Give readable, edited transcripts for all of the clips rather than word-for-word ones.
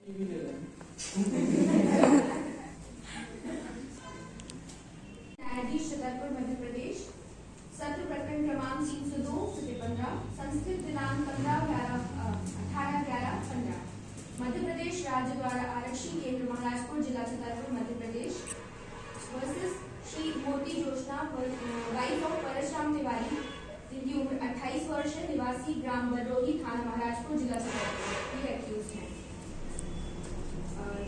न्यायाधीश छतरपुर मध्य प्रदेश, सत्र प्रकरण क्रमांक 302 से 15, संस्कृत दिनांक 15/11/18/15। मध्य प्रदेश राज्य द्वारा आरक्षी केंद्र महाराजपुर जिला छतरपुर मध्य प्रदेश वर्सेस श्री मोती जोशना वाइफ ऑफ परशुराम तिवारी, जिनकी उम्र 28 वर्ष है, निवासी ग्राम बररोही, थाना महाराजपुर जिला छतरपुर, ये एक्यूज्ड हैं।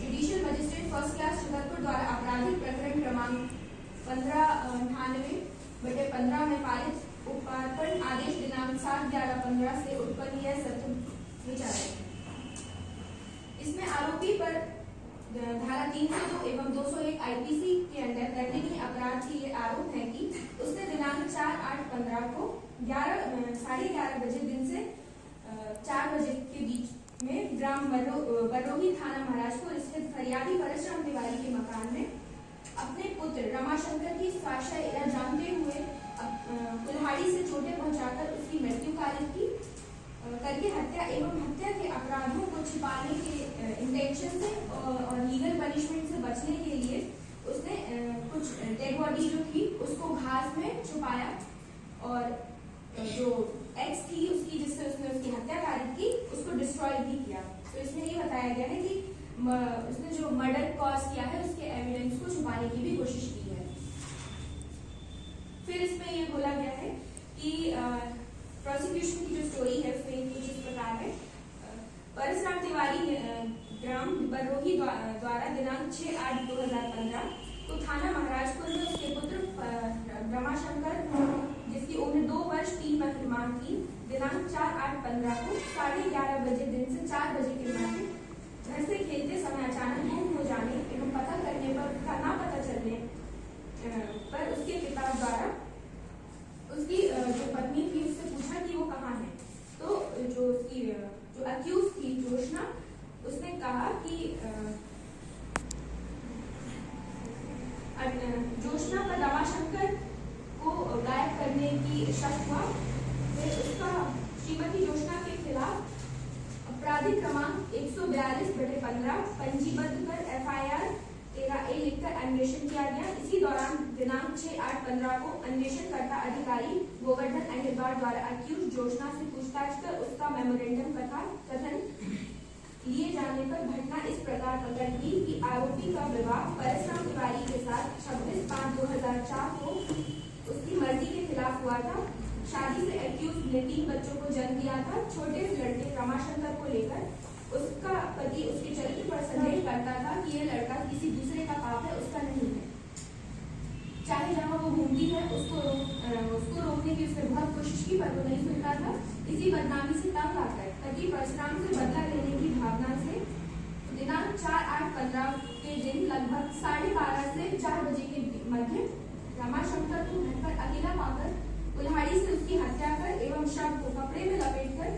Judicial magistrate first class Chhatarpur द्वारा आपराधिक प्रकरण क्रमांक 1598/15 में पारित उपार्पण आदेश दिनांक 7/11/15 से उत्पन्न यह सत्र विचार। इसमें आरोपी पर धारा 302 एवं 201 आईपीसी के अंदर दंडनीय अपराध के ये आरोप है कि उसने दिनांक 4/8/15 को 11:30 बजे दिन से 4 बजे के बीच में ग्राम बररोही, थाना महाराजपुर स्थित फरियादी परशुराम तिवारी के मकान में अपने पुत्र रमाशंकर की स्वास्थ्य या जानते हुए कुल्हाड़ी से चोटें पहुंचाकर उसकी मृत्यु करके हत्या एवं हत्या के अपराधों को छिपाने के इंटेंशन से और लीगल पनिशमेंट से बचने के लिए उसने कुछ डेड बॉडी जो थी उसको घास में छुपाया और जो एक्स थी उसकी, जिससे उसने उसकी हत्या कारित की, उसको डिस्ट्रॉय भी किया। तो इसमें ये बताया गया है कि उसने जो मर्डर कॉज किया है उसके एविडेंस को छुपाने की भी कोशिश की है। फिर इसमें ये बोला गया है कि प्रोसिक्यूशन की जो स्टोरी है उसमें कुछ इस प्रकार है। परशुराम तिवारी ग्राम बररोही द्वारा दिनांक 6/8/2015 को थाना महाराजपुर में उसके पुत्र रमाशंकर, जिसकी उम्र 2 वर्ष 3 माह थी, दिनांक 4/8/15 को 11:30 बजे दिन से 4 बजे के मध्य घर से खेलते समय अचानक गुम हो जाने एवं पता करने पर उसका ना पता चलने पर उसके पिता द्वारा उसकी जो पत्नी थी उससे पूछा कि वो कहाँ है। तो जो उसकी जो अक्यूज थी जोशना, उसने कहा कि जोशना पर रमाशंकर को गायब करने की शक हुआ। फिर उसका श्रीमती जोशना के खिलाफ आपराधिक क्रमांक 142/15 पंजीबद्ध कर FIR 13A लिखकर अन्वेषण किया गया। इसी दौरान दिनांक 6/8/15 को अन्वेषणकर्ता अधिकारी गोवर्धन अहिरवार द्वारा अक्यूज जोशना से पूछताछ कर उसका मेमोरेंडम कथन लिए जाने पर घटना इस प्रकार प्रकट की कि आरोपी का विवाह परशुराम तिवारी के साथ 26/5/2004 को उसकी मर्जी के खिलाफ हुआ था। शादी से एक्यूज ने 3 बच्चों को जन्म दिया था। छोटे लड़के रमाशंकर को लेकर उसका पति उसके चरित्र पर संदेह करता था कि यह लड़का किसी दूसरे का पाप है, उसका नहीं है। चाहे जहाँ वो घूमती है उसको रोकने की उसने बहुत कोशिश की पर वो नहीं सुनता था। इसी बदनामी से तंग आकर पति परशुराम से बदला लेने की भावना से दिनांक 4/8/15 के दिन लगभग 12:30 से 4 बजे के मध्य रमाशंकर को घर पर अकेला पाकर कुल्हाड़ी से उसकी हत्या कर एवं शव को कपड़े में लपेटकर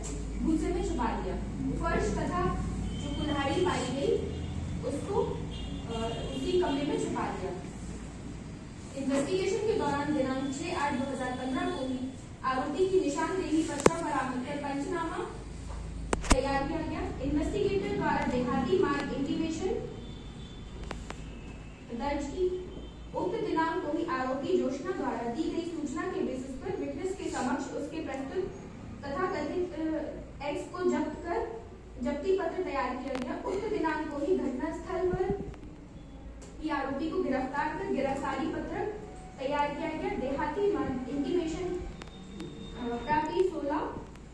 भूसे में छुपा दिया। फर्श तथा जो कुल्हाड़ी पाई गई उसको उसी कमरे में छुपा दिया। इन्वेस्टिगेशन के दौरान दिनांक 6/8/2015 को ही आरोपी की निशानदेही पर शव बरामद कर पंचनामा तैयार किया गया। इन्वेस्टिगेटर द्वारा देहाती मार्ग इंटीमेशन दर्ज की। उक्त दिनांक को ही आरोपी जोशना द्वारा दी गई सूचना के बेसिस पर विटनेस के समक्ष उसके प्रस्तुत तथा कथित एक्स को जब्त कर जब्ती पत्र तैयार किया गया। उक्त दिनांक को ही घटनास्थल पर ही आरोपी को गिरफ्तार कर गिरफ्तारी पत्र तैयार किया गया। देहाती मार्ग इंटीमेशन प्राप्ति 16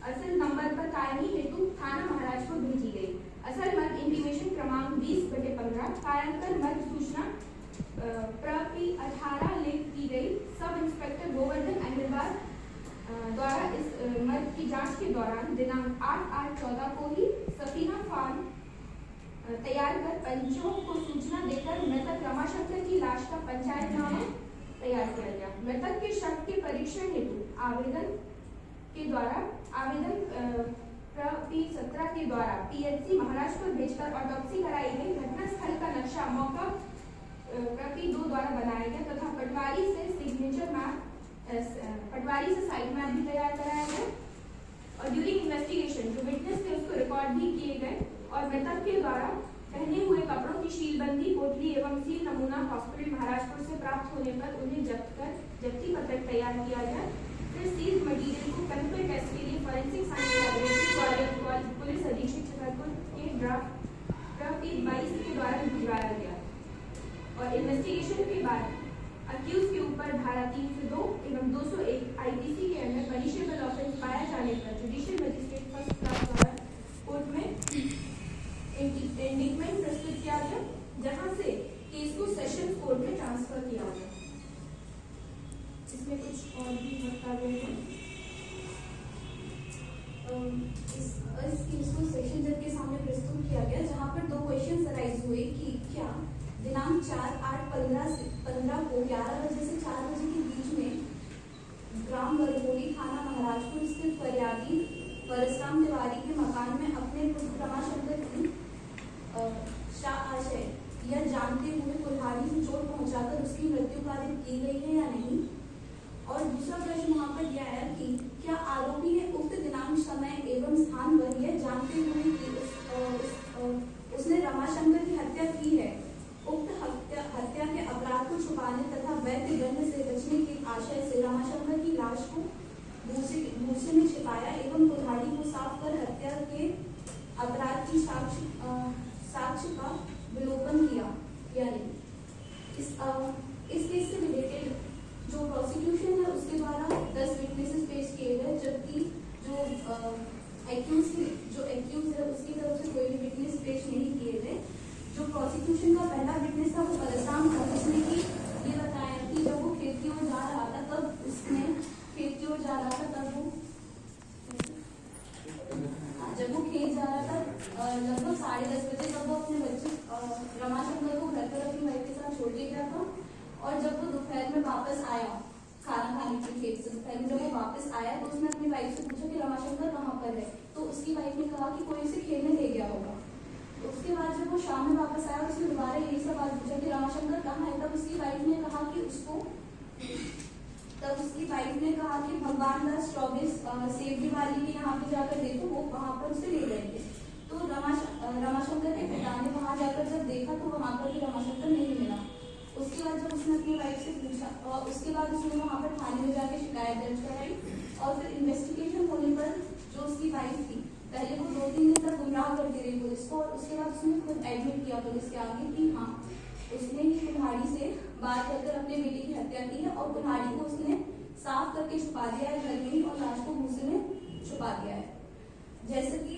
असल नंबर पर कायमी हेतु थाना महाराजपुर भेजी गई। असल मर्ग इंटीमेशन क्रमांक 20/15 कायांतर मर्ग सूचना प्राप्ति 18 लिख की गई। सब इंस्पेक्टर गोवर्धन अहिरवार द्वारा इस मर्ग की जांच के दौरान दिनांक 8/8/14 को ही सफीना फार्म तैयार कर पंचों को सूचना देकर मृतक रमाशंकर की लाश का पंचायतनामा तैयार किया गया। मृतक के शव के परीक्षण हेतु आवेदन प्राप्ति 17 के द्वारा PHC महाराजपुर भेजकर ऑटोप्सी कराई गई। घटनास्थल का नक्शा मौका प्राप्ति 2 द्वारा बनाया गया तथा पटवारी से साइट मैप भी तैयार कराया गया और ड्यूरिंग इन्वेस्टिगेशन जो विटनेस थे उसको रिकॉर्ड भी किए गए और मृतक के द्वारा कपड़ों की शीलबंदी, पोटली एवं सील नमूना हॉस्पिटल महाराजपुर से प्राप्त होने पर उन्हें जब्ती पत्रक तैयार किया गया। फिर सील मटीरियल को केमिकल टेस्ट के लिए फॉरेंसिक साइंस लैबोरेटरी पुलिस अधीक्षक छतरपुर के ड्राफ्ट 22 के द्वारा भिजवाया गया और इन्वेस्टिगेशन के बाद अक्यूज के ऊपर धारा 302 एवं 201 आईपीसी के अंदर पनिशेबल ऑफेंस पाया जाने पर जुडिशियल मजिस्ट्रेट फर्स्ट क्लास द्वारा कोर्ट में इंडिक्टमेंट प्रस्तुत किया गया, जहां से केस को सेशन कोर्ट में ट्रांसफर किया गया। इसमें कुछ और भी बता हैं। इस केस को सेशन जज के सामने प्रस्तुत किया गया, जहां पर दो क्वेश्चन अराइज हुए कि क्या दिनांक 4/8/15 को 11 बजे से 4 बजे के बीच में ग्राम गरगोली थाना महाराजपुर स्थित फरियादी परसराम तिवारी के मकान में अपने पुत्र रमाशंकर की आशय यह जानते हुए कुल्हाड़ी से चोट पहुंचाकर उसकी मृत्यु कारित की गई है या नहीं। और दूसरा प्रश्न वहां पर यह है कि क्या आरोपी ने उक्त दिनांक, समय एवं स्थान पर यह जानते हुए कि उसने रमाशंकर की हत्या की है, उक्त हत्या के अपराध को छुपाने तथा वैध दंड से बचने के आशय से रमाशंकर की लाश को भूसे में छिपाया एवं कुल्हाड़ी को साफ कर हत्या के अपराध की साक्ष्य का विलोपन किया या नहीं। इस केस से रिलेटेड जो प्रोसिक्यूशन है उसके द्वारा 10 विटनेसेस पेश किए गए, जबकि जो एक्यूज है उसकी तरफ से कोई भी विटनेस पेश नहीं किए गए। जो प्रोसिक्यूशन का पहला विटनेस था वो परसराम था, जिसने कि ये बताया कि जब वो खेत की ओर जा रहा था तब उसने खेत की ओर जा रहा था तब वो जब वो खेत जा रहा था लगभग 10:30 बजे, तब वो अपने बच्चे रमाशंकर को घर पर अपनी वाइफ के साथ छोड़ के गया था। और जब वो दोपहर में वापस आया खाना खाने के खेत से, दोपहर में जब वो वापस आया तो उसने अपनी वाइफ से पूछा कि रमाशंकर कहाँ पर है, तो उसकी वाइफ ने कहा कि कोई उसे खेलने ले गया होगा। तो उसके बाद जब वो शाम में वापस आया उसने दोबारा यही सवाल पूछा कि रमाशंकर कहाँ है, तब उसकी वाइफ ने कहा कि भगवान दास 24 सेवरी वाली के यहाँ पे जाकर देखो, वो वहां पर उसे ले गए थे। तो रमाशंकर के पिता ने वहां जाकर जब देखा तो वहां पर भी रमाशंकर नहीं मिला। उसके बाद जब उसने अपनी वाइफ से पूछा और उसके बाद उसने वहां पर थाने में जाकर शिकायत दर्ज कराई और फिर इन्वेस्टिगेशन होने पर जो उसकी वाइफ थी, पहले वो 2-3 दिन तक गुमराह करती रही पुलिस को और उसके बाद उसने खुद एडमिट किया पुलिस के आगे कि हाँ उसने ही कुल्हाड़ी से बात कर अपने बेटे की हत्या की है और कुल्हाड़ी को उसने साफ करके छुपा दिया है घर में ही और लाश को भूसे में छुपा दिया है। जैसे कि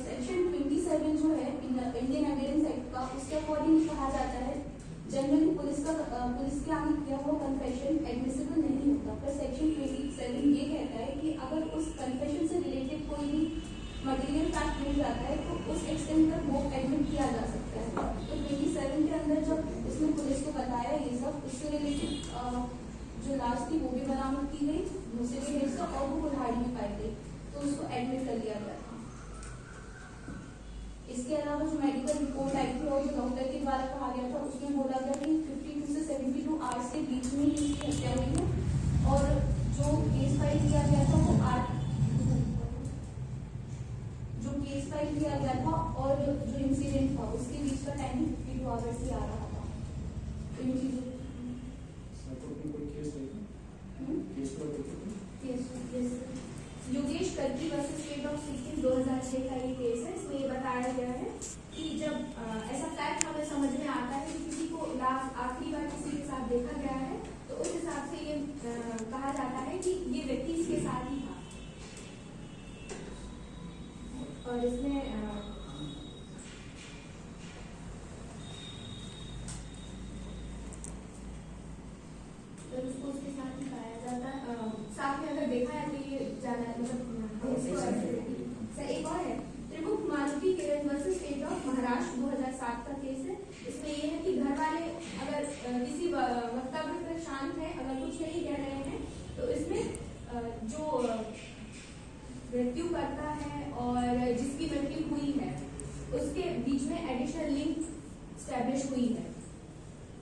सेक्शन 27 जो है इंडियन एविडेंस एक्ट का, उसके अकॉर्डिंग कहा जाता है जनरली पुलिस के आगे किया हुआ कन्फेशन एडमिसिबल नहीं होता, पर सेक्शन 27 ये कहता है कि अगर उस कन्फेशन से रिलेटेड कोई भी मटेरियल फैक्ट मिल जाता है तो उस एक्सटेंट तक वो एडमिट किया जा सकता है। तो 27 के अंदर जब उसने पुलिस को बताया ये सब, उससे रिलेटेड जो लाश थी वो भी बरामद की गई दूसरे केस से और वो कुल्हाड़ी भी पाई गई, तो उसको एडमिट कर लिया गया था। इसके अलावा जो मेडिकल रिपोर्ट आई थी और जो डॉक्टर के द्वारा कहा गया था उसमें बोला गया कि 52 से 72 आवर्स के बीच में ही इसकी हत्या हुई है और जो केस फाइल किया गया था वो और जो इंसिडेंट था उसके बीच का टाइम 52 आवर्स ही आ रहा था। इन चीजों Yogesh Karki versus state of Sikkim 2006 का ये केस है। इसमें ये बताया गया है कि जब ऐसा फैक्ट हमें समझ में आता है कि किसी को आखिरी बार किसी के साथ देखा गया है तो उस हिसाब से ये कहा जाता है कि ये व्यक्ति इसके साथ ही था। और इसमें उसको उसके साथ ही पाया जाता है, साथ में अगर देखा है तो ये ज्यादा मतलब एक और है त्रिमुख मारुति किरण वर्सेस स्टेट ऑफ महाराष्ट्र 2007 का केस है। इसमें यह है कि घर वाले अगर किसी वक्तव्य पर शांत है, अगर कुछ नहीं कह रहे हैं तो इसमें जो मृत्यु करता है और जिसकी मृत्यु हुई है उसके बीच में एडिशनल लिंक स्टैब्लिश हुई है।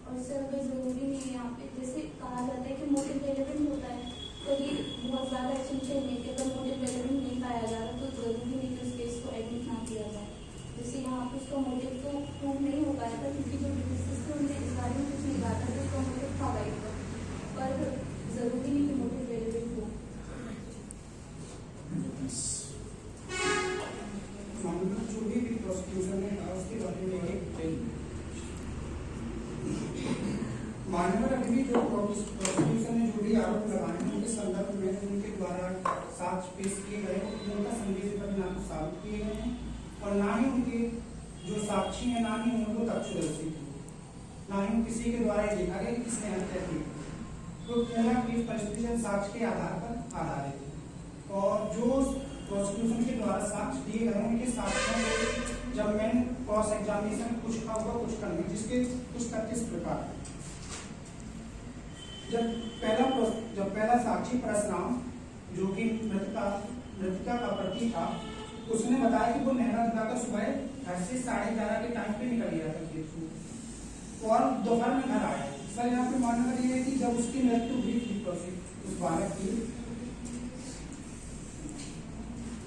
और सर अगर जरूरी नहीं है यहाँ पे, जैसे कहा जाता है कि मोटिव रेलेवेंट होता है, तो ये बहुत ज़्यादा एसेंशियल नहीं कि अगर मोटिव रेलेवेंट नहीं पाया जा रहा तो जरूरी नहीं कि उस केस को एडमिट ना किया जाए। जैसे यहाँ पे उसका मोटिव तो प्रूव नहीं हो पाया रहा था तो उसका मोटिव था वाइफ का, पर जरूरी नहीं कि मोटिव रेलिवेंट हो। जो भी प्रोसिक्यूशन ने कहा उसके बारे में माननीय अभी जो प्रोसिक्यूशन ने जो भी आरोप लगाए हैं उनके संदर्भ में उनके द्वारा साक्ष्य पेश किए गए उनका संदेश पर ना तो साबित किए गए हैं और ना ही उनके जो साक्षी हैं ना ही उनको तथ्यदर्शी थे, ना ही किसी के द्वारा ये देखा गया कि किसने हत्या की। तो पूरा केस परिस्थिति साक्ष्य के आधार पर आधारित है और जो प्रोसिक्यूशन के द्वारा साक्ष्य दिए गए उनके साक्ष्यों को जब मैंने क्रॉस एग्जामिनेशन कुछ का हुआ कुछ करने जिसके कुछ तथ्य इस प्रकार है। जब पहला साक्षी परशुराम जो कि मृतका का पति था, उसने बताया कि वो नहरा दिखाकर सुबह घर से 11:30 के टाइम पे निकल गया था खेत से और दोपहर में घर आया। सर यहाँ पे मानना ये है कि जब उसकी मृत्यु हुई थी उस बालक की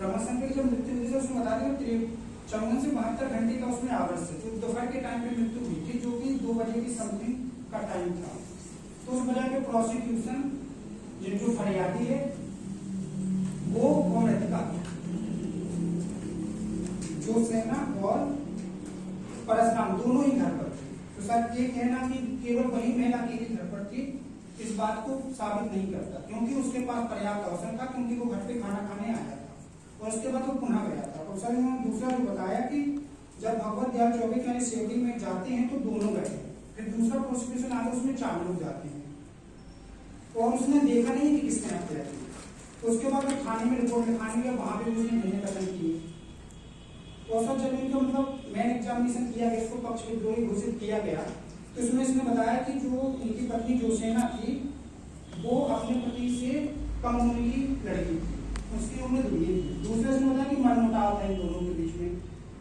रमाशंकर की जब मृत्यु हुई थी उसने बताया कि 54 से 72 घंटे का उसमें आवर्स है। तो दोपहर के टाइम पे मृत्यु हुई थी जो कि 2 बजे की समथिंग का टाइम था। तो उस वजह पे प्रोसिक्यूशन जो फरियादी है वो मृतका जो सेना और परशुराम दोनों ही घर पर थे। तो सर ये कहना कि केवल वही महिला अकेली घर पर थी इस बात को साबित नहीं करता, क्योंकि उसके पास पर्याप्त अवसर था, क्योंकि वो घर पे खाना खाने आया था और उसके बाद वो पुनः गया था। और सर इन्होंने दूसरा जो बताया कि जब भगवत दयाल चौबे यानी सेवड़ी में जाते हैं तो दोनों गए, फिर दूसरा प्रोसिक्यूशन आगे उसमें 4 लोग जाते हैं और उसने देखा नहीं कि किसने हत्या की। तो उसके बाद वो थाने में रिपोर्ट लिखाने गया, वहां पे उसने नहीं कथन किए। तो सर जब इनको मतलब मैन एग्जामिनेशन किया गया, इसको पक्ष विद्रोही घोषित किया गया, तो इसमें इसने बताया कि जो उनकी पत्नी जोसेना थी वो अपने पति से कम उम्र की लड़की थी, उसकी उम्र दुगनी थी। दूसरे इसने बताया कि मनमुटाव था इन दोनों के बीच में।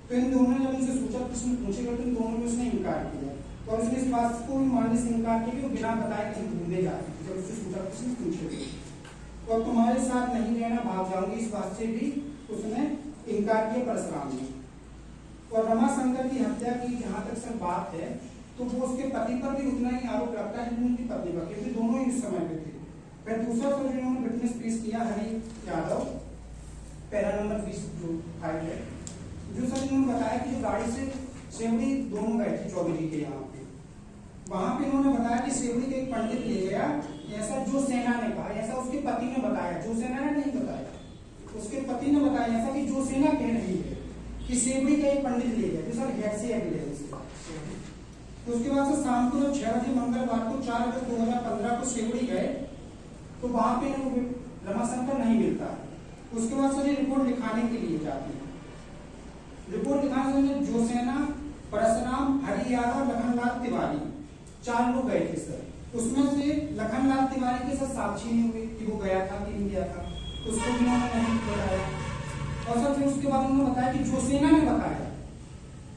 तो इन दोनों ने जब उनसे सूचना प्रश्न पूछे गए तो इन दोनों ने उसने इनकार किया और उसने इस बात को मानने से इनकार किया कि वो बिना बताए कहीं घूमने जाती थी। जब उससे सूचना प्रश्न पूछे गए और तुम्हारे साथ नहीं रहना, भाग जाऊंगी, इस बात से भी उसने इनकार किया परशुराम ने। और रमाशंकर की हत्या की जहां तक सर बात है तो वो उसके पति पर भी उतना ही आरोप लगता है जितनी उनकी पत्नी पर, क्योंकि दोनों ही उस समय पे थे। फिर दूसरा सर जिन्होंने विटनेस पेश किया हरि यादव, पैरा नंबर 20 जो फाइल है, जो सर इन्होंने बताया कि जो गाड़ी से सेवड़ी दोनों गए थे चौबे जी के यहाँ पे, वहां पे इन्होंने बताया कि सेवड़ी के एक पंडित ले गया, ऐसा जो सेना ने कहा, ऐसा उसके पति ने बताया, जो सेना ने नहीं बताया, उसके पति ने बताया ऐसा कि जो सेना कह रही है कि सेवड़ी का एक पंडित ले गया, जो सर हेड से एविडेंस है। तो उसके बाद से शाम को जब 6 बजे मंगलवार को 4 अगस्त 2015 को सेवड़ी गए तो वहां पे रमाशंकर नहीं मिलता। उसके बाद सर रिपोर्ट लिखाने के लिए जाते हैं। रिपोर्ट लिखाने से जोसेना, परशुराम, हरि यादव, लखनलाल तिवारी 4 लोग गए थे सर। उसमें से लखनलाल तिवारी के साथ साक्षी नहीं हुई कि वो गया था कि नहीं गया था, उसको भी उन्होंने नहीं बताया। और सर फिर उसके बाद उन्होंने बताया कि जोसेना ने बताया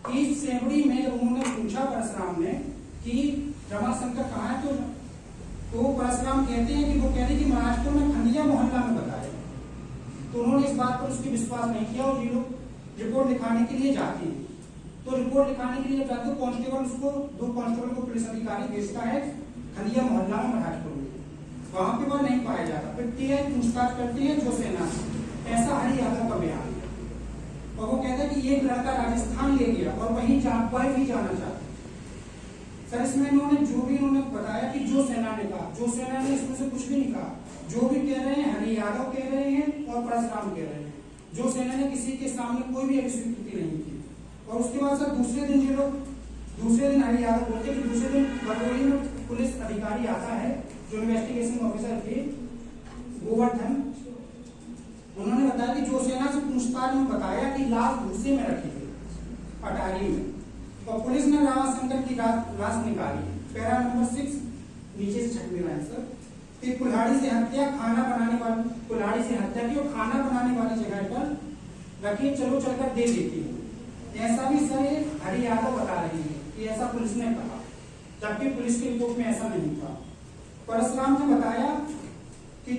कि सेवड़ी में जब उन्होंने पूछा परशुराम ने कि रमाशंकर कहाँ है, तो परशुराम कहते हैं कि वो कह रहे कि महाराष्ट्र में खंडिया मोहल्ला में बताया। तो उन्होंने इस बात पर उसकी विश्वास नहीं किया और ये लोग रिपोर्ट लिखाने के लिए जाते हैं। तो रिपोर्ट लिखाने के लिए जब जाते कांस्टेबल उसको 2 कांस्टेबल को पुलिस अधिकारी भेजता है खंडिया मोहल्ला में महाराष्ट्र में, वहां पे वह नहीं पाया जाता। फिर पूछताछ करते हैं जोसेना, ऐसा हरि यादव का बयान है और वो कहता है कि ये लड़का राजस्थान ले गया और वहीं वह भी जाना चाहता। सर इसमें इन्होंने जो भी उन्होंने बताया कि जो सेना ने कहा, जो सेना ने इसमें से कुछ भी नहीं कहा, जो भी कह रहे हैं हरि यादव कह रहे हैं और परशुराम कह रहे हैं। जो सेना ने किसी के सामने कोई भी स्वीकृति नहीं की। और उसके बाद सर दूसरे दिन हरि यादव बोलते कि दूसरे दिन बरौली में पुलिस अधिकारी आता है जो इन्वेस्टिगेशन ऑफिसर थे गोवर्धन, उन्होंने बताया कि जो सेना से पूछताछ में बताया कि लाश भूसे में रखी थी अटारी में, तो पुलिस ने रमाशंकर की लाश निकाली। पैरा नंबर 6 नीचे से 6वीं लाइन सर, कि कुल्हाड़ी से हत्या, खाना बनाने वाली कुल्हाड़ी से हत्या की और खाना बनाने वाली जगह पर रखी, चलो चलकर दे देती हूँ। ऐसा भी सर हरि यादव बता रही है कि ऐसा पुलिस ने कहा, जबकि पुलिस की रिपोर्ट में ऐसा नहीं था। परशुराम ने बताया कि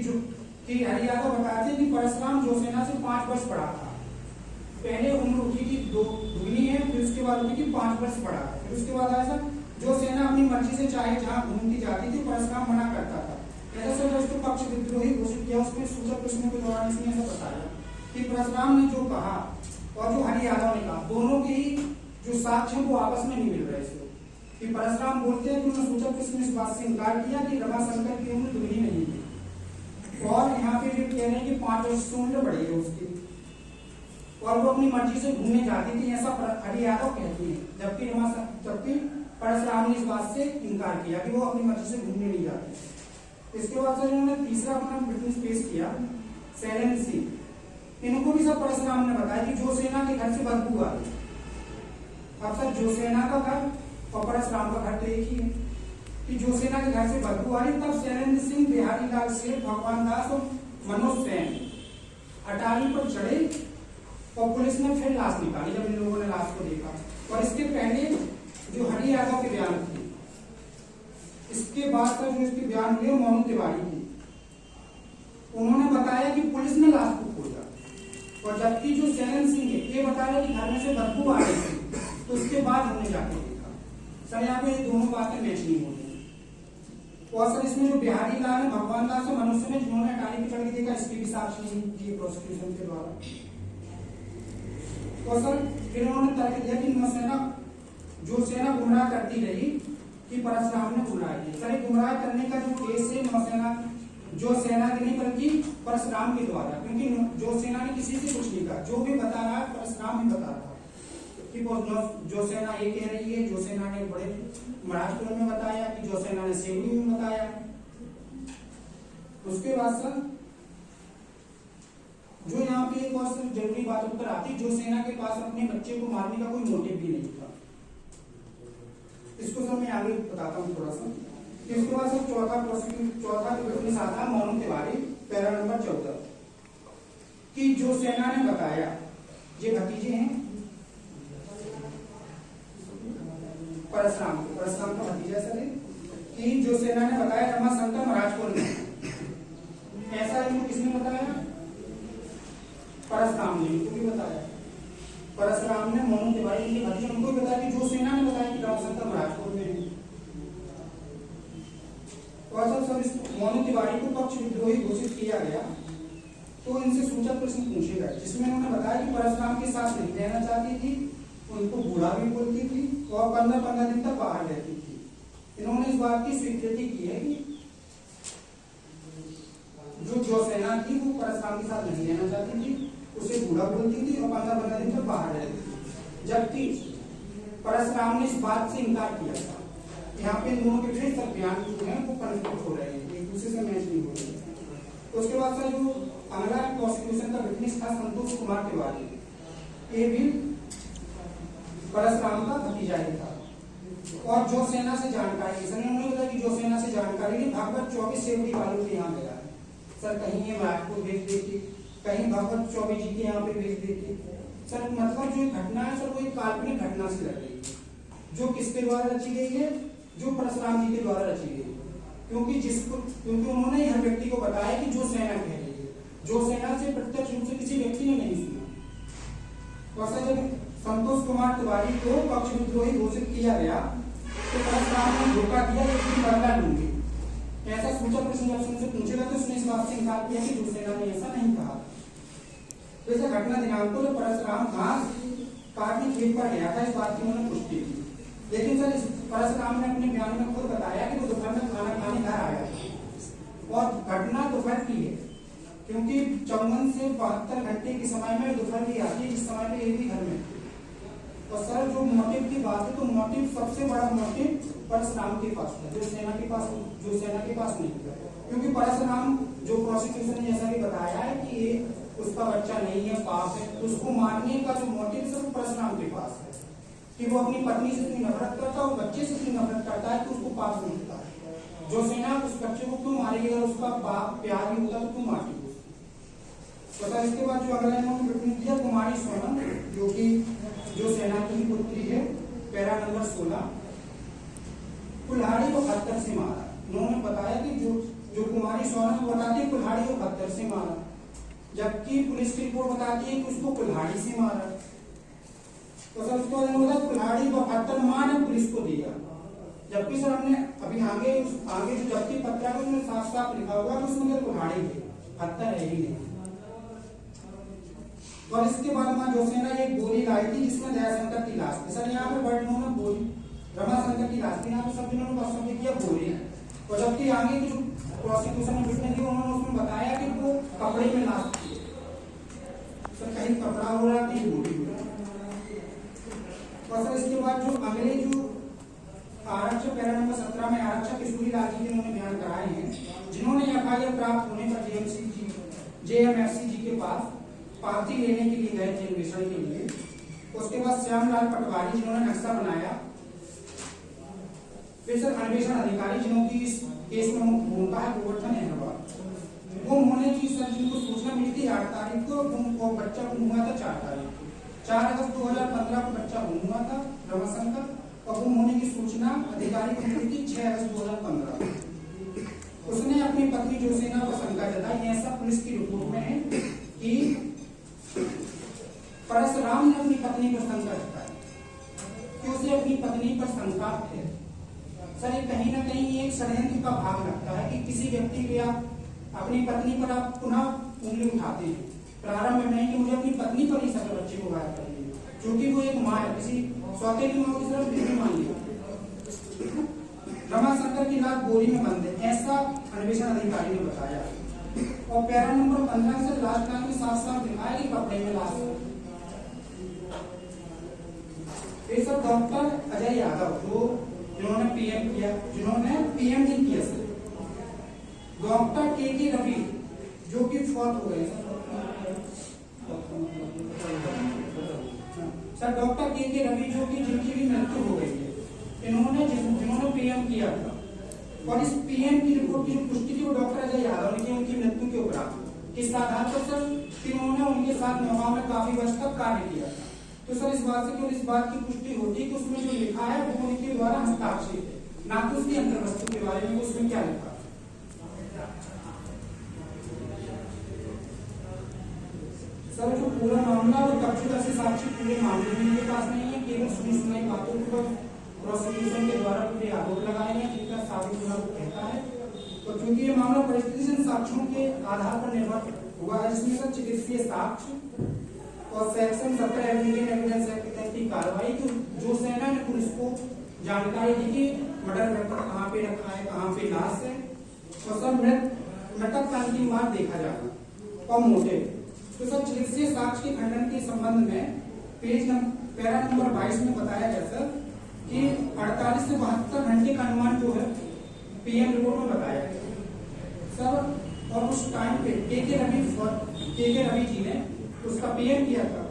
हरि यादव बताते कि परशुराम जोसेना से 5 वर्ष बड़ा था। पहले उम्र उठी थी 2 दुगनी है, फिर उसके बाद उठी थी 5 वर्ष बड़ा है। फिर उसके बाद आया सर जो सेना अपनी मर्जी से चाहे जहां घूमती जाती थी, परशुराम मना करता था। ऐसा सर उसको पक्ष विद्रोही घोषित किया। उसमें सूचक प्रश्नों के दौरान इसने ऐसा बताया कि परशुराम ने जो कहा और जो हरि यादव ने कहा, दोनों के ही जो साक्ष्य हैं वो आपस में नहीं मिल रहे इसको। कि परशुराम बोलते हैं कि उन्होंने सूचक प्रश्न में इस बात से इनकार किया कि रमाशंकर की उम्र दुगनी नहीं थी, और यहाँ पे भी कह रहे हैं कि 5 वर्ष से उम्र बढ़ी है उसकी, और वो अपनी मर्जी से घूमने जाती थी, ऐसा हरि यादव कहती है। जबकि परशुराम ने इस बात से इनकार किया कि वो अपनी मर्जी से घूमने नहीं जाते। इसके बाद सर उन्होंने तीसरा अपना विटनेस पेश किया, शैलेंद्र सिंह। इनको भी सब परशुराम ने बताया कि जो सेना के घर से बदबू आ रही। अब सर जो सेना का घर और परशुराम का घर तो एक ही है कि जो सेना के घर से बदबू आ रही, तब शैलेंद्र सिंह, बिहारी लाल सेठ, भगवान दास और मनोज सेन अटारी पर चढ़े और पुलिस ने फिर लाश निकाली जब इन लोगों ने लाश को देखा। और इसके पहले जो हरि यादव के बयान थे, इसके बाद का जो इसके बयान हुए मोनू तिवारी थे, उन्होंने बताया कि पुलिस ने लाश को खोजा, और जबकि जो शैलेंद्र सिंह है ये बता रहे कि घर में से बदबू आ रही थी, तो उसके बाद हमने जाके देखा। सर यहाँ पे दोनों बातें मैच नहीं हो रही। और सर इसमें जो बिहारी लाल है, भगवान दास और मनुष्य ने जिन्होंने अटारी पे चढ़ के देखा, इसकी भी साक्ष्य नहीं दिए प्रोसिक्यूशन के द्वारा। और सर फिर उन्होंने तर्क दिया कि नौसेना जो सेना गुमराह करती रही कि परशुराम ने गुमराह किया। सर गुमराह करने का जो केस है नौसेना जो सेना के नहीं बल्कि परशुराम के द्वारा, क्योंकि जो सेना ने किसी से कुछ नहीं कहा, जो भी बता रहा है परशुराम ही बता रहा है कि वो जो सेना ये कह रही है, जो सेना ने बड़े महाराष्ट्र में बताया, कि जो सेना ने सेवरी में बताया। उसके बाद सर जो यहाँ पे एक और जरूरी बात उत्तर आती, जो सेना के पास अपने बच्चे को मारने का कोई मोटिव भी नहीं था। इसको सर मैं आगे बताता हूँ थोड़ा सा। इसके बाद सर चौथा विटनेस आता है मोनू तिवारी, पैरा नंबर 14, कि जो सेना ने बताया, ये भतीजे हैं परशुराम का भतीजा सर, कि जो सेना ने बताया रमाशंकर महाराजपुर में, ऐसा इनको किसने बताया? परशुराम ने इनको भी बताया। परशुराम ने मोनू तिवारी के भतीजे उनको भी बताया कि जो सेना ने बताया कि रमाशंकर महाराजपुर में है। और सर इस मोनू तिवारी को पक्ष विद्रोही घोषित किया गया, तो इनसे सूचक प्रश्न पूछे गए, जिसमें उन्होंने बताया कि परशुराम के साथ नहीं रहना चाहती थी, उनको बूढ़ा भी बोलती थी और 15-15 दिन तक बाहर रहती थी। इन्होंने इस बात की स्वीकृति की है कि जो सेना थी वो परशुराम के साथ नहीं रहना चाहती थी, उसे बूढ़ा बोलती थी और 15-15 दिन तक बाहर रहती थी। जबकि परशुराम ने इस बात से इनकार किया था। यहाँ पे इन दोनों के फिर तक बयान जो है वो कन्फ्लिक्ट हो रहे हैं, एक दूसरे से मैच नहीं हो रहे। उसके बाद सर जो अगला प्रोसिक्यूशन का विटनेस था संतोष कुमार तिवारी, ये भी परशुराम का भतीजा ही था। और जो सेना से जानकारी, सर उन्होंने बताया कि जो सेना से जानकारी ली, भागवत 24 सेवरी वालों के यहाँ गया है। सर कहीं ये महाराजपुर भेज देती, कहीं भागवत 24 जी के यहाँ पे भेज देती। सर मतलब जो घटना है सर वो एक काल्पनिक घटना से लग रही है, जो किसके द्वारा रची गई है? जो परशुराम जी के द्वारा रची गई है। क्योंकि उन्होंने हर व्यक्ति को बताया कि जो सेना कह रही है, जो सेना से प्रत्यक्ष रूप से किसी व्यक्ति ने नहीं सुना। और सर जब संतोष कुमार तिवारी को पक्ष विद्रोही घोषित किया गया, तो परशुराम ने धोखा दिया कि बदला लूंगी, ऐसा सूचक प्रश्न जब उनसे पूछेगा तो उसने इस बात से इनकार किया कि जो सेना ने ऐसा नहीं कहा। तो ऐसा घटना दिनांक को परशुराम घास काटने खेत पर गया था, इस बात की उन्होंने पुष्टि की। लेकिन सर परशुराम ने अपने बयान में खुद बताया कि वो दोपहर में खाना खाने घर आया और घटना दोपहर की है, क्योंकि 54 से 72 घंटे के समय में दोपहर की आती है, जिस समय में ये भी घर में। और सर जो मोटिव की बात है, तो मोटिव सबसे बड़ा मोटिव परशुराम के पास था, जो सेना के पास नहीं था। क्योंकि परशुराम जो प्रोसिक्यूशन ने जैसा भी बताया है कि ये उसका बच्चा नहीं है, पाप है, उसको मारने का जो मोटिव सब परशुराम के पास है कि वो अपनी पत्नी से इतनी नफरत करता है और बच्चे से इतनी नफरत करता है कि उसको पाप मिलता है। जो सेना उस बच्चे को क्यों मारेगी? अगर उसका बाप प्यार ही होता तो क्यों मारती? तो इसके बाद जो अगला इन्होंने विटनेस दिया कुमारी सोनम, जो कि जो सेना की पुत्री है, पैरा नंबर 16, कुल्हाड़ी को पत्थर से मारा। उन्होंने बताया कि जो कुमारी सोनम बताती है कुल्हाड़ी को पत्थर से मारा, जबकि पुलिस की रिपोर्ट बताती है कि उसको कुल्हाड़ी से मारा। तो सर उसके बाद कुल्हाड़ी को पत्थर मार पुलिस को दिया। जबकि सर हमने अभी आगे जो जब्ती पत्र है उसमें साफ साफ लिखा होगा कि उसमें मेरे कुल्हाड़ी थे, हत्या है ही नहीं। और इसके बाद मां जोसेना एक गोली लाई थी जिसमें दयाशंकर की लाश थी। सर यहाँ पे वर्ड इन्होंने बोली रमाशंकर की लाश थी, यहाँ पे सब इन्होंने शब्द किया बोली। और जबकि आगे जो प्रोसिक्यूशन ने विटनेस दी उन्होंने उसमें बताया कि वो कपड़े में लाश थी। सर कहीं कपड़ा हो रहा कहीं बोली हो रहा। और सर इसके बाद जो अगले जो आरक्षक पैरा नंबर 17 में आरक्षक किशोरी लाल जी उन्होंने बयान कराए हैं, जिन्होंने एफआईआर प्राप्त होने पर जेएमएफसी जी के पास पावती लेने के लिए गए थे अन्वेषण के लिए। उसके बाद श्यामलाल पटवारी जिन्होंने नक्शा बनाया, फिर सर अन्वेषण अधिकारी जिन्होंने इस केस में मुख्य भूमिका है गोवर्धन अग्रवाल, वो होने की सर जिनको सूचना मिली थी 8 तारीख को, वो बच्चा गुम हुआ था 4 तारीख को, 4 अगस्त 2015 को बच्चा गुम हुआ था रमाशंकर, और गुम होने की सूचना अधिकारी को मिली थी 6 अगस्त 2015 को। उसने अपनी पत्नी जोसेना पर शंका जताई, ऐसा पुलिस की रिपोर्ट में है कि परशुराम ने अपनी पत्नी पर शंका जताई कि उसे अपनी पत्नी पर शंका है। सर ये कहीं ना कहीं एक षड्यंत्र का भाग लगता है कि किसी व्यक्ति के आप अपनी पत्नी पर आप पुनः उंगली उठाते हैं, प्रारंभ में नहीं कि मुझे अपनी पत्नी पर ही सके बच्चे को गायब कर दिए, क्योंकि वो एक माँ है, किसी सौतेली माँ की तरफ बेटी मान लिया। रमाशंकर की लाश बोरी में बंद है, ऐसा अन्वेषण अधिकारी ने बताया। और पैरा नंबर 15 से लास्ट लाइन के साथ साथ दिखाया कि कपड़े में लाश है। फिर सर डॉक्टर अजय यादव जो जिन्होंने पीएमडी किया सर, डॉक्टर के रवि जो कि फौत हो गए सर, डॉक्टर के रवि जो कि जिनकी भी मृत्यु हो गई है, जिन्होंने पीएम किया था, और इस पीएम की रिपोर्ट की जो पुष्टि थी वो डॉक्टर अजय यादव ने की उनकी मृत्यु के उपरांत। इस आधार पर सर उन्होंने उनके साथ नौगांव में काफी वर्ष तक कार्य किया था। तो सर इस बात से केवल इस बात की पुष्टि होती है कि उसमें जो लिखा है वो उनके द्वारा हस्ताक्षरित है, ना कि उसकी अंतर्वस्तु के बारे में उसमें क्या लिखा। सर जो पूरा मामला और कब्जा से साक्षी पूरे मामले में इनके पास नहीं है, केवल सुनी सुनाई बातों पर प्रोसिक्यूशन के द्वारा पूरे आरोप लगाए हैं जिनका साबित होना कहता है। तो क्योंकि ये मामला परिस्थिति साक्ष्यों के आधार पर निर्भर हुआ है, जिसमें सर चिकित्सीय साक्ष्य और सेक्शन 17 एविडेंस एक्ट के तहत की कार्रवाई जो सेना ने पुलिस को जानकारी दी कि मर्डर वेपन कहाँ पे रखा है, कहाँ पे लाश है, और सब मृतक का अंतिम मार्ग देखा जाना और मोटिव। तो सब चिकित्सीय साक्ष्य के खंडन के संबंध में पैरा नंबर 22 में बताया गया सर कि 48 से 72 घंटे का अनुमान जो है पीएम रिपोर्ट में बताया गया सर। और उस टाइम पे के रवि जी ने उसका पीएम किया था,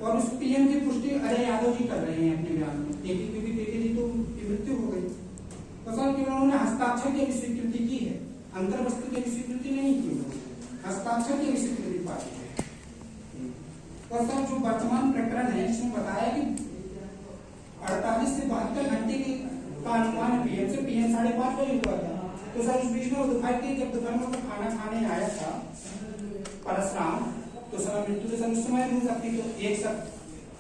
और उस पीएम की पुष्टि अजय यादव जी कर रहे हैं अपने बयान में, क्योंकि के जी तो मृत्यु हो गई। तो सर केवल उन्होंने हस्ताक्षर की स्वीकृति की है, अंतर्वस्तु की स्वीकृति नहीं की, हस्ताक्षर की स्वीकृति पाई है। और सर जो वर्तमान प्रकरण है इसमें बताया कि 48 से 72 घंटे का अनुमान पीएम से पीएम 5:30 बजे हुआ था। तो सर उस बीच में वो दोपहर के जब दोपहर में खाना खाने आया था परशुराम, तो सर मृत्यु से उस समय हो सकती तो एक सर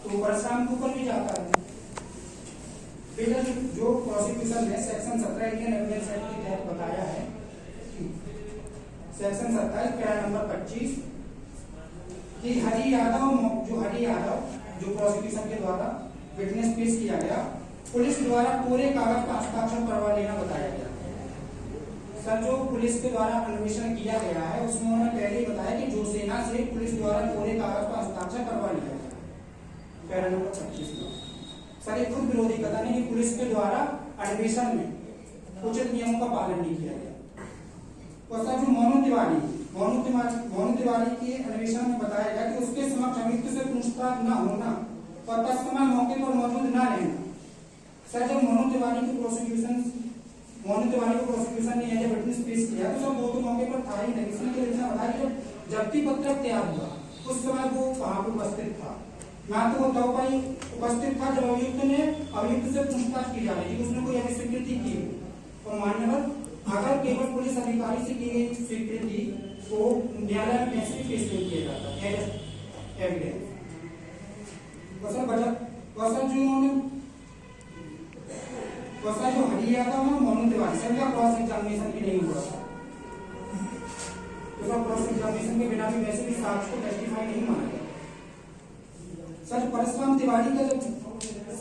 तो परशुराम के ऊपर भी जाता है। फिर जो प्रोसिक्यूशन ने सेक्शन 17 इंडियन एविडेंस एक्ट के तहत बताया है, सेक्शन 27 पैरा नंबर 25 कि हरि यादव जो प्रोसिक्यूशन के द्वारा विटनेस पेश किया गया, पुलिस द्वारा पूरे कागज का हस्ताक्षर करवा लेना बताया गया। सर जो पुलिस के द्वारा अन्वेषण किया गया है उसमें उन्होंने पहले ही बताया कि जोसेना से पुलिस द्वारा पूरे कागज का हस्ताक्षर करवा लिया गया। पैरा नंबर 25 में सर एक खुद विरोधी कथन है कि पुलिस के द्वारा अन्वेषण में उचित नियमों का पालन नहीं किया गया। और सर जो मोनू तिवारी के अन्वेषण में बताया गया कि उसके समक्ष अभियुक्त से पूछताछ न होना और तत्समय मौके पर मौजूद न रहना। सर जब मोनू तिवारी को प्रोसिक्यूशन ने एज विटनेस पेश किया तो सब वो मौके पर था ही नहीं। इसलिए बताया कि जब्ती पत्र तैयार हुआ उस समय वो वहां पर उपस्थित था, ना तो वो तब पर उपस्थित था जब अभियुक्त से पूछताछ की जा रही थी, उसने कोई अभी स्वीकृति की। और मान्यवर अगर केवल पुलिस अधिकारी से की गई स्वीकृति को न्यायालय में कैसे पेश नहीं किया जाता एविडेंस। जो हरि किया था उन्होंने मोनू तिवारी सर का क्रॉस एग्जामिनेशन भी नहीं हुआ था, तो क्रॉस एग्जामिनेशन के बिना भी वैसे भी साक्ष्य को टेस्टिफाई नहीं माना गया। सर परशुराम तिवारी का जब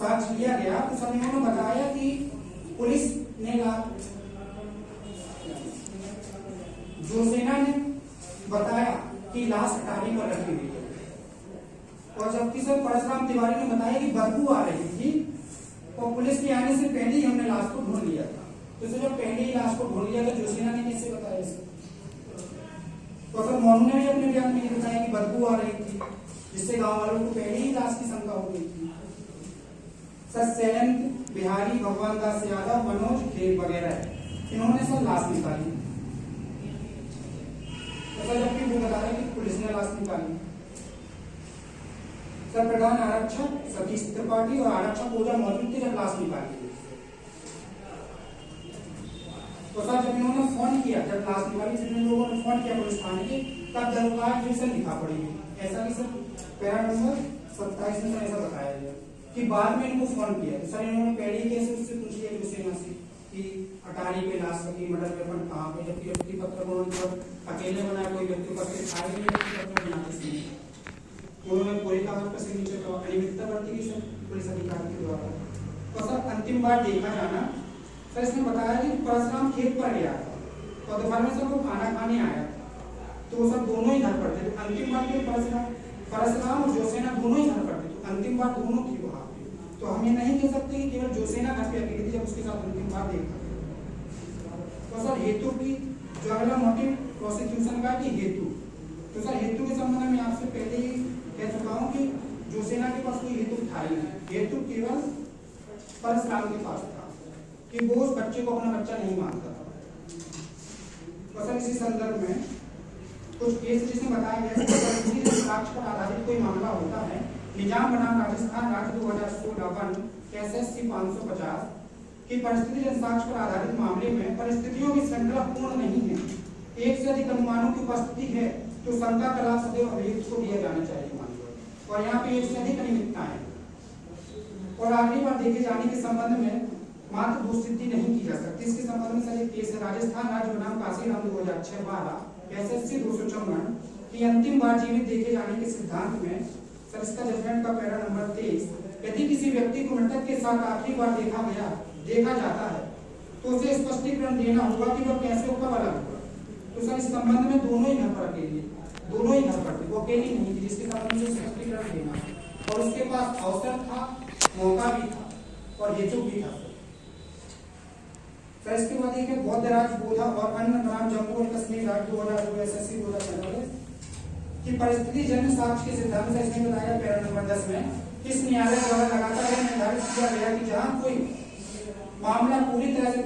साक्ष्य लिया गया तो सर इन्होंने बताया कि पुलिस ने जोसेना ने बताया कि लाश अटारी पर रखी हुई है, और जबकि सर परशुराम तिवारी ने बताया कि बदबू आ रही थी और पुलिस के आने से पहले ही हमने लाश को ढूंढ लिया था। तो सर जब पहले ही लाश को ढूंढ लिया तो जोसेना ने कैसे बताया इसे? तो सर मोनू ने भी अपने बयान में ये बताया कि बदबू आ रही थी, जिससे गांव वालों को पहले ही लाश की शंका हो गई थी। सर शैलेंद्र बिहारी, भगवान दास यादव, मनोज खेर वगैरह इन्होंने सर लाश निकाली, तो सर जबकि वो बता रहे कि पुलिस ने लाश निकाली। सर प्रधान आरक्षक सतीश त्रिपाठी और आरक्षक पूजा मौजूद थे जब लाश निकाली। तो सर जब इन्होंने फोन किया, जब लाश निकाली जिन लोगों ने फोन किया पुलिस थाने के, तब दरबार जो सर लिखा पड़ी ऐसा कि सर पैरा नंबर 27 में ऐसा बताया गया कि बाद में इनको फोन किया। तो सर इन्होंने पहले ही कैसे उससे पूछ लिया जोसेना से कि अटारी पे लाश रखी, मर्डर वेपन कहाँ पे, जबकि व्यक्ति पत्र उन्होंने अकेले बनाया, कोई व्यक्ति पत्र खाए नहीं, व्यक्ति पत्र बनाते थे, उन्होंने पूरी कागज पर सिग्नेचर का अनियमितता बरती गई सर पुलिस अधिकारी के द्वारा। तो सर अंतिम बार देखा जाना, सर इसने बताया कि परशुराम खेत पर गया था और दोपहर में सर वो खाना खाने आया था, तो सर दोनों ही घर पर थे। तो अंतिम बार के परशुराम और जोसेना दोनों ही घर पर थे, तो अंतिम बार दोनों थी वहां पे। तो हम ये नहीं कह सकते कि केवल जोसेना घर पे अकेली थी जब उसके साथ अंतिम बार देखा। तो सर हेतु की जो अगला मोटिव प्रोसिक्यूशन का कि हेतु, तो सर हेतु के संबंध में आपसे पहले ही कह चुका हूँ कि जोसेना के पास कोई हेतु था ही नहीं, हेतु केवल परशुराम के पास था कि वो उस बच्चे को अपना बच्चा नहीं मानता था। तो सर इसी संदर्भ में कुछ केस जिसमें बताया गया है कि साक्ष्य पर आधारित कोई मामला होता है, निजाम बनाम राजस्थान राज्य 2016 SSC 550 की परिस्थिति जनसाक्ष्य पर आधारित मामले में परिस्थितियों की श्रृंखला पूर्ण नहीं है, एक से अधिक अनुमानों की उपस्थिति है तो शंका का लाभ सदैव अभियुक्त को दिया जाना चाहिए मानव, और यहाँ पे एक से अधिक अनियमितताएं और आखिरी बार देखे जाने के संबंध में मात्र दोषसिद्धि नहीं की जा सकती। इसके संबंध में सर एक केस है राजस्थान राज्य बनाम काशीराम 2006 SSC 254 की अंतिम बार जीवित देखे जाने के सिद्धांत में सर इसका जजमेंट का पैरा नंबर 23, यदि किसी व्यक्ति को मृतक के साथ आखिरी बार देखा जाता है तो उसे स्पष्टीकरण देना होगा कि वह कैसे कब अलग हुआ। तो सर इस संबंध में दोनों ही घर पर अकेले, दोनों ही घर पर थे, वो अकेली नहीं थी, जिसके संबंध में स्पष्टीकरण देना और उसके पास अवसर था, मौका भी था और हेतु भी था। सर इसके बाद एक बौद्ध राज बोधा और अन्य बनाम जम्मू और कश्मीर राज्य 2002 SSC 2015 की परिस्थिति जन्य साक्ष्य के सिद्धांत से इसने बताया पैरा नंबर 10 में इस न्यायालय द्वारा लगातार यह निर्धारित किया गया कि जहां कोई मामला पूरी तरह से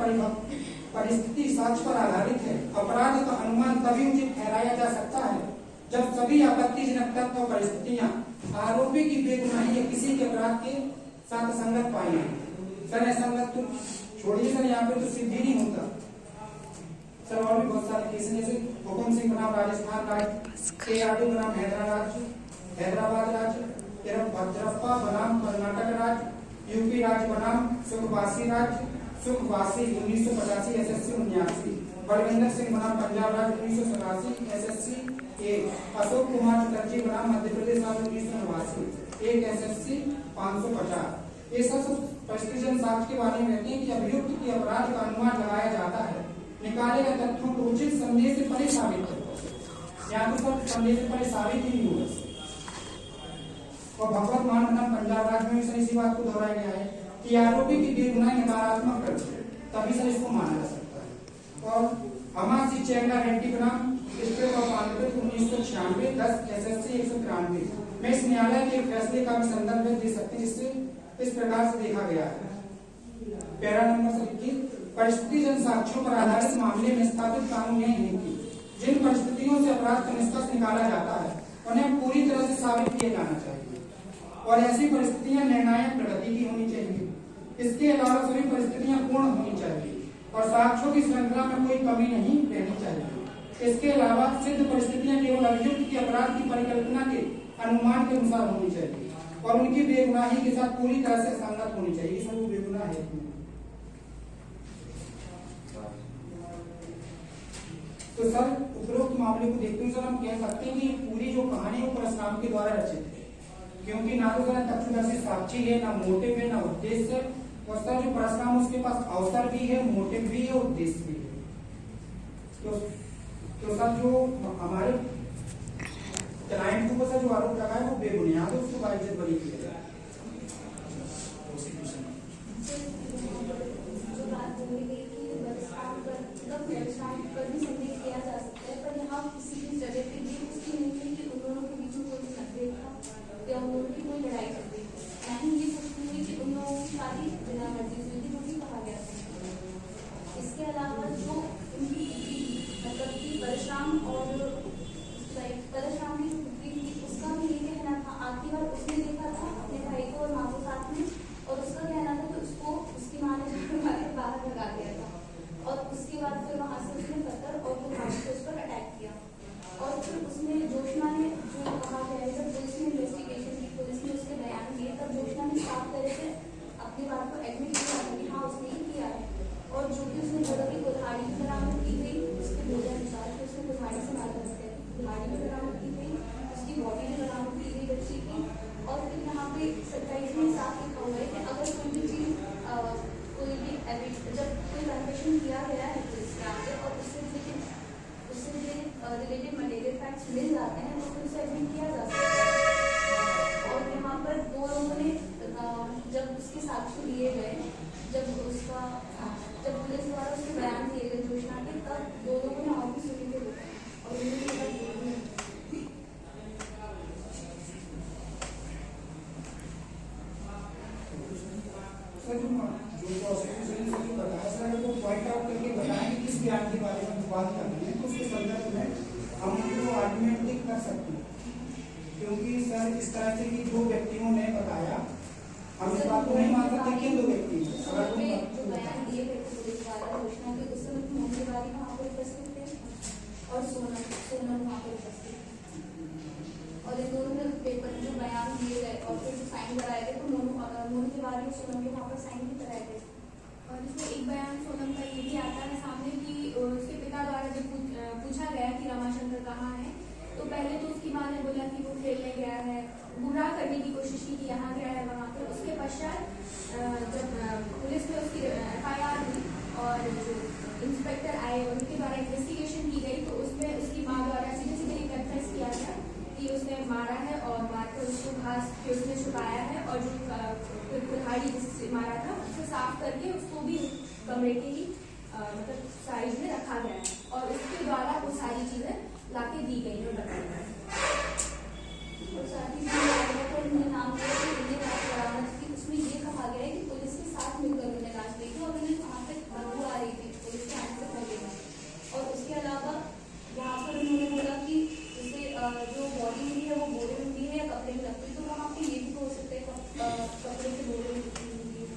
परिस्थिति साक्ष्य पर आधारित है, अपराध का अनुमान तभी उचित ठहराया जा सकता है जब सभी आपत्तिजनक तत्व और परिस्थितियां आरोपी की बेगुनाही या किसी के अपराध के साथ संगत पाई है। सर असंगत तो छोड़िए सर, यहाँ पे तो सिद्ध ही नहीं होता सर। और भी बहुत सारे केस जैसे हुकुम सिंह बनाम राजस्थान राज्य, ARD बनाम हैदराबाद राज्य, भद्रप्पा बनाम कर्नाटक राज्य, यूपी राज्य बनाम सुखवासी राज्य, सुखवासी 1985 SSC 79, बलविंदर सिंह बनाम पंजाब राज्य 1987 SSC 1, अशोक कुमार चटर्जी बनाम मध्य प्रदेश राज्य 1989 1 SSC 550। ये सब परिस्थिति साक्ष्य के बारे में कहते हैं कि अभियुक्त की अपराध का अनुमान लगाया जाता है निकाले गए तथ्यों को उचित संदेह से परे साबित करता है। यहाँ तो संदेह से परे साबित ही नहीं होगा। और भगवत मान बनाम पंजाब राज्य में सर इसी बात को दोहराया गया है कि आरोपी की बेगुनाही नकारात्मक करते तभी सर इसको माना जा सकता है। और हमासी चेंगा रेड्डी बनाम डिस्ट्रिक्ट ऑफ आंध्र 1996 10 SSC 193 में इस न्यायालय के फैसले का भी संदर्भ दे सकते हैं, जिससे इस प्रकार से देखा गया है। पैरा नंबर 21 परिस्थिति जन साक्ष्यों पर आधारित मामले में स्थापित कानून यह है कि जिन परिस्थितियों से अपराध का निष्कर्ष निकाला जाता है उन्हें पूरी तरह से साबित किया जाना चाहिए और ऐसी परिस्थितियां निर्णायक प्रगति की होनी चाहिए। इसके अलावा सभी परिस्थितियां पूर्ण होनी चाहिए और साक्ष्यों की श्रृंखला में कोई कमी नहीं रहनी चाहिए। इसके अलावा सिद्ध परिस्थितियां केवल अभियुक्त की अपराध की परिकल्पना के अनुमान के अनुसार होनी चाहिए और उनकी बेगुनाही के साथ पूरी तरह से संगत होनी चाहिए। सब बेगुनाह है। सर उपरोक्त मामले को देखते हुए सर हम कह सकते हैं कि पूरी जो कहानी है वो परशुराम के द्वारा रचित है, क्योंकि ना तो सर तथ्यदर्शी साक्षी है, ना मोटिव है, ना उद्देश्य है। और सर जो परशुराम उसके पास अवसर भी है, मोटिव भी है, उद्देश्य भी है। तो सर जो हमारे क्लाइंट के ऊपर सर जो आरोप लगा है वो बेबुनियाद है, उसको बाइज्जत बरी किया जाए। जो बात बोली गई कि परशुराम पर भी संदेह किया जा सकता है, पर यहाँ किसी भी जगह पे ये पुष्टि नहीं है कि उन दोनों के बीच में कोई मतभेद था या उन दोनों की कोई लड़ाई चल रही थी। नहीं, ये पुष्टि हुई कि उन लोगों की शादी बिना मर्जी से हुई थी, जो भी कहा गया था। इसके अलावा जो उनकी मतलब कि परशुराम की जो पुत्री थी उसका भी ये कहना था, आखिरी बार उसने देखा था अपने भाई को और माँ को साथ में, और उसका कहना था कि उसको उसकी माँ ने बाहर लगा दिया था, और उसके बाद फिर वहां से उसने पत्थर और कुल्हाड़ी से उस पर अटैक किया। और फिर उसने जोशना ने जो कहा गया है, जब पुलिस ने इन्वेस्टिगेशन की, पुलिस ने उसके बयान दिए, तब जोशना ने साफ तरह से अपनी बात को एडमिट किया कि हाँ उसने ही किया है। और जो कि उसने बोला कि कुल्हाड़ी भी बरामद की गई, उसके बोले अनुसार कि उसने कुल्हाड़ी से मारा करते हैं, कुल्हाड़ी भी बरामद की गई, उसकी बॉडी भी बरामद की गई बच्ची की। और फिर यहाँ पे 27 में साफ लिखा हुआ है कि अगर कोई भी चीज कोई भी जब कोई कन्फेशन किया गया है पुलिस के आगे और उससे रिलेटेड मटेरियल फैक्ट्स मिल जाते हैं तो फिर उसे एडमिट किया जा सकता है। और यहाँ पर दो लोगों ने जब उसके साक्ष्य लिए गए, जब पुलिस द्वारा उसके बयान दिए गए जोशना के, तब दो लोगों ने और भी सुनी थे और उन्होंने सर जो प्रोसिक्यूशन ने जो बताया सर वो पॉइंट आउट करके बताएं कि किस बयान के बारे में बात कर रहे हैं, तो उसके संदर्भ में हम उनको आर्गुमेंट कर सकते हैं। क्योंकि सर इस तरह से कि दो व्यक्तियों ने बताया, हम इस बात को नहीं मान सकते कि दो व्यक्ति जो बयान दिए गए थे पुलिस द्वारा जोशना के, उस समय मोहन वहाँ पर उपस्थित थे और सोनम वहाँ पर उपस्थित थे, और इन दोनों ने पेपर जो बयान दिए गए और फिर जो साइन कराए गए तो मोहन तिवारी और सोनम के वहाँ पर साइन भी कराए गए। और इसमें एक बयान सोनम का ये भी आता है सामने कि उसके पिता द्वारा जब पूछा गया कि रमाशंकर कहाँ है, तो पहले तो उसकी माँ ने बोला कि वो खेलने गया है, गुमराह करने की कोशिश की कि यहाँ गया है वहाँ पर। उसके पश्चात जब पुलिस में उसकी FIR हुई और जो इंस्पेक्टर आए उनके द्वारा इन्वेस्टिगेशन की गई, तो उसमें उसकी माँ द्वारा सीधे सीधे कन्फेस किया गया कि उसने मारा है और मारकर उसको घास के उसने छुपाया है, और जो कुल्हाड़ी जिससे मारा था उसको साफ करके उसको भी कमरे के ही मतलब साइड में रखा गया है, और उसके द्वारा वो सारी चीजें लाके दी गई और बताई गई। और साथ ही उन्होंने नाम लिया कि उन्हें लाश बरामद की, उसमें ये कहा गया है कि पुलिस के साथ मिलकर उन्होंने लाश दी थी और उन्हें वहाँ तक बदबू आ रही थी पुलिस के आने से पहले। और उसके अलावा यहाँ पर उन्होंने बोला कि जैसे जो बॉडी मिली है वो बोरे में मिली है या कपड़े में रखती है, तो वहाँ पे ये भी हो सकता है कपड़े के बोरे में मिली है।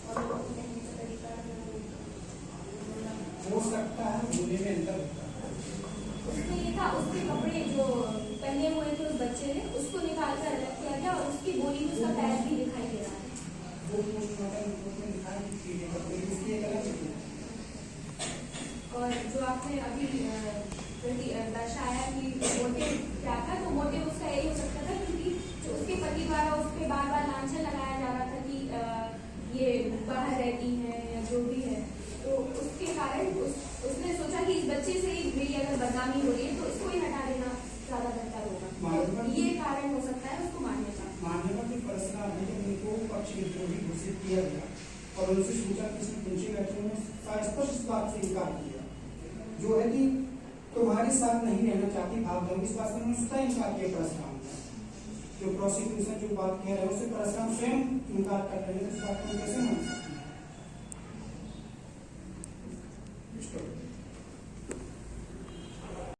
और कहने का तरीका हो सकता है, बोले में अंतर होता है। उसमें ये था उसके कपड़े जो पहने हुए थे उस बच्चे ने उसको निकाल कर अलग किया गया, और उसकी बोली में उसका पैर भी दिखाई दे रहा है। और जो आपने अभी दर्शाया कि मोटिव क्या था, तो मोटिव उसका यही हो सकता था क्योंकि जो उसके पति द्वारा उस पर बार बार लांछन लगाया जा रहा था कि ये बाहर रहती है या जो भी है, तो उसके कारण उसने सोचा कि इस बच्चे से ही मेरी अगर बदनामी हो रही है तो इसको ही हटा देना ज्यादा बेहतर होगा। ये कारण हो सकता है उसको मानने का। उनको पक्ष विद्रोही घोषित किया गया और उनसे सूचा किसी पूछे गए तो उन्होंने स्पष्ट इस बात से इनकार किया, जो है कि तुम्हारे साथ नहीं रहना चाहती, भाग जाऊंगी। इस बात से उन्होंने स्वतः इनकार किया परशुराम का। जो प्रोसिक्यूशन जो बात कह रहे हैं उससे परशुराम स्वयं इनकार कर रहे हैं, इस बात को कैसे मान सकते?